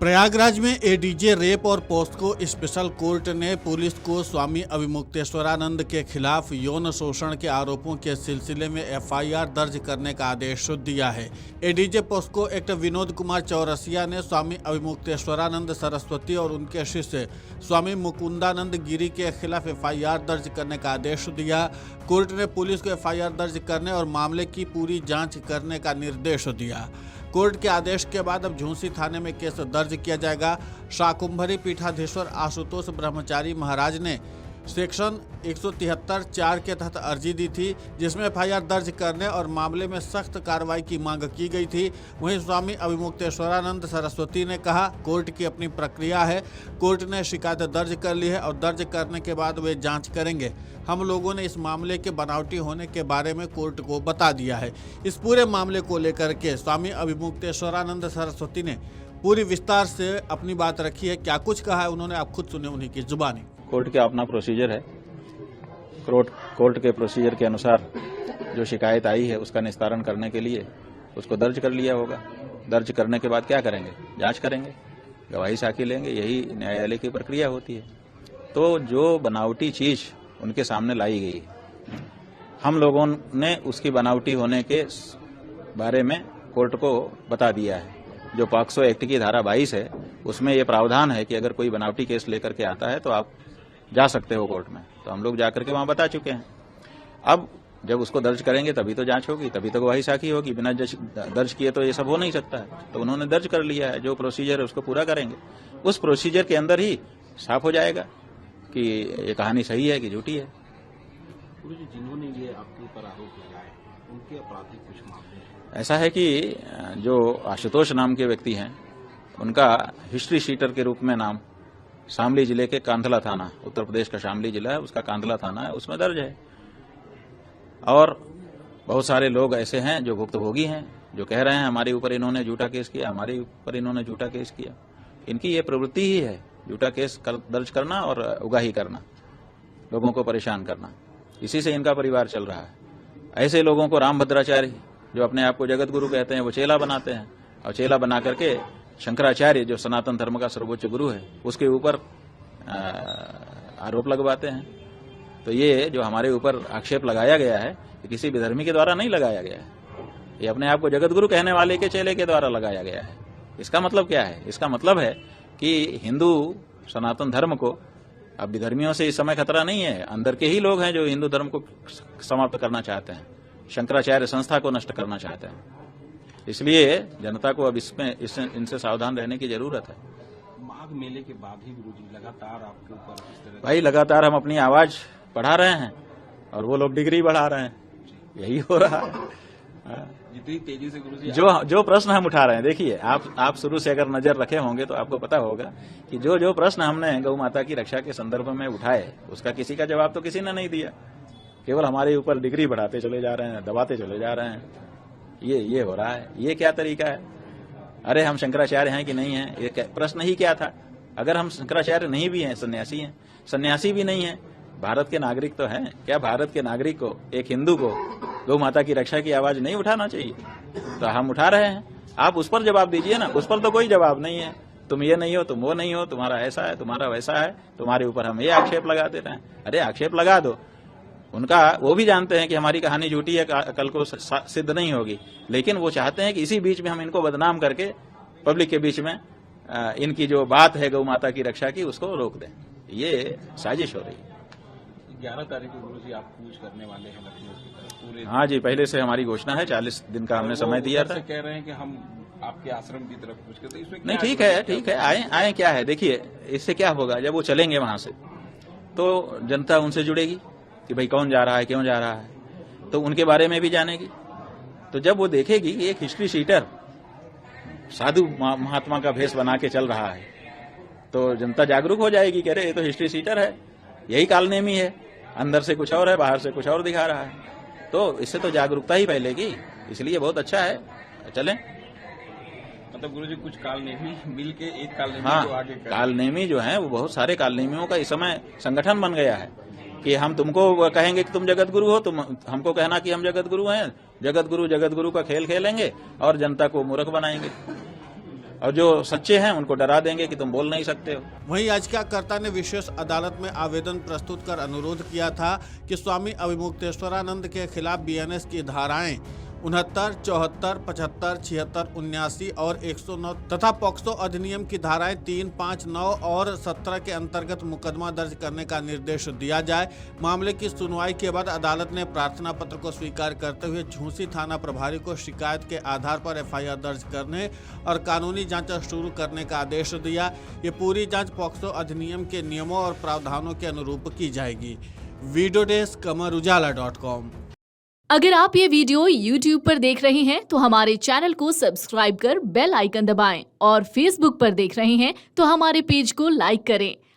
प्रयागराज में ADJ rape और POCSO special court ने पुलिस को स्वामी अभिमुक्तेश्वरानंद के खिलाफ यौन शोषण के आरोपों के सिलसिले में एफआईआर दर्ज करने का आदेश दिया है। ADJ POCSO act Vinod Kumar Chaurasia ने स्वामी अभिमुक्तेश्वरानंद सरस्वती और उनके शिष्य स्वामी मुकुंदानंद गिरी के खिलाफ एफआईआर दर्ज करने का आदेश दिया। कोर्ट ने पुलिस को एफआईआर दर्ज करने और मामले की पूरी जाँच करने का निर्देश दिया। कोर्ट के आदेश के बाद अब झूंसी थाने में केस दर्ज किया जाएगा। शाकुंभरी पीठाधीश्वर आशुतोष ब्रह्मचारी महाराज ने सेक्शन 173(4) के तहत अर्जी दी थी, जिसमें एफआईआर दर्ज करने और मामले में सख्त कार्रवाई की मांग की गई थी। वहीं स्वामी अभिमुक्तेश्वरानंद सरस्वती ने कहा, कोर्ट की अपनी प्रक्रिया है। कोर्ट ने शिकायत दर्ज कर ली है और दर्ज करने के बाद वे जांच करेंगे। हम लोगों ने इस मामले के बनावटी होने के बारे में कोर्ट को बता दिया है। इस पूरे मामले को लेकर के स्वामी अभिमुक्तेश्वरानंद सरस्वती ने पूरी विस्तार से अपनी बात रखी है। क्या कुछ कहा है उन्होंने, आप खुद सुने उन्हीं की जुबानी। कोर्ट का अपना प्रोसीजर है। कोर्ट के प्रोसीजर के अनुसार जो शिकायत आई है उसका निस्तारण करने के लिए उसको दर्ज कर लिया होगा। दर्ज करने के बाद क्या करेंगे? जांच करेंगे, गवाही साखी लेंगे। यही न्यायालय की प्रक्रिया होती है। तो जो बनावटी चीज उनके सामने लाई गई, हम लोगों ने उसकी बनावटी होने के बारे में कोर्ट को बता दिया है। जो पॉक्सो एक्ट की धारा 22 है उसमें ये प्रावधान है कि अगर कोई बनावटी केस लेकर के आता है तो आप जा सकते हो कोर्ट में। तो हम लोग जाकर के वहां बता चुके हैं। अब जब उसको दर्ज करेंगे तभी तो जांच होगी, तभी तो गवाही साखी होगी। बिना दर्ज किए तो ये सब हो नहीं सकता है। तो उन्होंने दर्ज कर लिया है। जो प्रोसीजर है उसको पूरा करेंगे। उस प्रोसीजर के अंदर ही साफ हो जाएगा कि ये कहानी सही है कि झूठी है। जिन्होंने ये आपके ऊपर आरोप लगाए उनके आपराधिक कुछ मामले हैं? ऐसा है कि जो आशुतोष नाम के व्यक्ति हैं उनका हिस्ट्री शीटर के रूप में नाम शामली जिले के कांधला थाना, उत्तर प्रदेश का शामली जिला है, उसका कांधला थाना है, उसमें दर्ज है। और बहुत सारे लोग ऐसे हैं जो भुक्तभोगी हैं, जो कह रहे हैं हमारे ऊपर इन्होंने झूठा केस किया, हमारे ऊपर इन्होंने झूठा केस किया। इनकी ये प्रवृत्ति ही है, झूठा केस दर्ज करना और उगाही करना, लोगों को परेशान करना। इसी से इनका परिवार चल रहा है। ऐसे लोगों को रामभद्राचार्य, जो अपने आप को जगत गुरु कहते हैं, वो चेला बनाते हैं और चेला बना करके शंकराचार्य, जो सनातन धर्म का सर्वोच्च गुरु है, उसके ऊपर आरोप लगवाते हैं। तो ये जो हमारे ऊपर आक्षेप लगाया गया है, ये किसी विधर्मी के द्वारा नहीं लगाया गया है। ये अपने आप को जगत गुरु कहने वाले के चेले के द्वारा लगाया गया है। इसका मतलब क्या है? इसका मतलब है कि हिंदू सनातन धर्म को अब विधर्मियों से इस समय खतरा नहीं है। अंदर के ही लोग हैं जो हिंदू धर्म को समाप्त करना चाहते हैं, शंकराचार्य संस्था को नष्ट करना चाहते हैं। इसलिए जनता को अब इनसे सावधान रहने की जरूरत है। माघ मेले के बाद ही गुरुजी लगातार आपके ऊपर इस तरह भाई लगातार हम अपनी आवाज बढ़ा रहे हैं और वो लोग डिग्री बढ़ा रहे हैं। यही हो रहा है। जितनी तेजी से गुरुजी जो प्रश्न हम उठा रहे हैं, देखिए आप शुरू से अगर नजर रखे होंगे तो आपको पता होगा कि जो प्रश्न हमने गौ माता की रक्षा के संदर्भ में उठाए, उसका किसी का जवाब तो किसी ने नहीं दिया। केवल हमारे ऊपर डिग्री बढ़ाते चले जा रहे हैं, दबाते चले जा रहे हैं। ये हो रहा है। ये क्या तरीका है? अरे हम शंकराचार्य हैं कि नहीं हैं, ये प्रश्न ही क्या था? अगर हम शंकराचार्य नहीं भी हैं, सन्यासी हैं, सन्यासी भी नहीं हैं, भारत के नागरिक तो हैं। क्या भारत के नागरिक को, एक हिंदू को गौ माता की रक्षा की आवाज नहीं उठाना चाहिए? तो हम उठा रहे हैं। आप उस पर जवाब दीजिए ना। उस पर तो कोई जवाब नहीं है। तुम ये नहीं हो, तुम वो नहीं हो, तुम्हारा ऐसा है, तुम्हारा वैसा है, तुम्हारे ऊपर हम ये आक्षेप लगा देते हैं। अरे आक्षेप लगा दो। उनका वो भी जानते हैं कि हमारी कहानी झूठी है, कल को सिद्ध नहीं होगी, लेकिन वो चाहते हैं कि इसी बीच में हम इनको बदनाम करके पब्लिक के बीच में इनकी जो बात है गौ माता की रक्षा की, उसको रोक दें। ये साजिश हो रही है। 11 तारीख को गुरुजी आप कूच करने वाले हैं लखनऊ की तरफ पूरे? हाँ जी, पहले से हमारी घोषणा है। 40 दिन का हमने समय दिया था। कह रहे हैं कि हम आपके आश्रम की तरफ कूच करते हैं। इसमें नहीं, ठीक है, आए क्या है? देखिए, इससे क्या होगा, जब वो चलेंगे वहां से तो जनता उनसे जुड़ेगी कि भाई कौन जा रहा है, क्यों जा रहा है, तो उनके बारे में भी जानेगी। तो जब वो देखेगी कि एक हिस्ट्री शीटर साधु महात्मा का भेष बना के चल रहा है, तो जनता जागरूक हो जाएगी कि अरे ये तो हिस्ट्री शीटर है, यही कालनेमी है, अंदर से कुछ और है, बाहर से कुछ और दिखा रहा है। तो इससे तो जागरूकता ही फैलेगी। इसलिए बहुत अच्छा है, चलें। मतलब गुरुजी कुछ कालनेमी मिल के एक कालनेमी हाँ, को आगे कालनेमी जो है वो बहुत सारे कालनेमियों का इस समय संगठन बन गया है कि हम तुमको कहेंगे कि तुम जगत गुरु हो, तुम हमको कहना कि हम जगत गुरु हैं। जगत गुरु का खेल खेलेंगे और जनता को मूर्ख बनाएंगे। और जो सच्चे हैं उनको डरा देंगे कि तुम बोल नहीं सकते हो। वहीं याचिकाकर्ता ने विशेष अदालत में आवेदन प्रस्तुत कर अनुरोध किया था कि स्वामी अविमुक्तेश्वरानंद के खिलाफ बीएनएस की धाराएं 69, 74, 75, 76, 79 और 109 तथा पॉक्सो अधिनियम की धाराएं 3, 5, 9 और 17 के अंतर्गत मुकदमा दर्ज करने का निर्देश दिया जाए। मामले की सुनवाई के बाद अदालत ने प्रार्थना पत्र को स्वीकार करते हुए झूंसी थाना प्रभारी को शिकायत के आधार पर एफआईआर दर्ज करने और कानूनी जांच शुरू करने का आदेश दिया। ये पूरी जांच पॉक्सो अधिनियम के नियमों और प्रावधानों के अनुरूप की जाएगी। Video desk amarujala.com। अगर आप ये वीडियो YouTube पर देख रहे हैं तो हमारे चैनल को सब्सक्राइब कर बेल आइकन दबाएं और Facebook पर देख रहे हैं तो हमारे पेज को लाइक करें।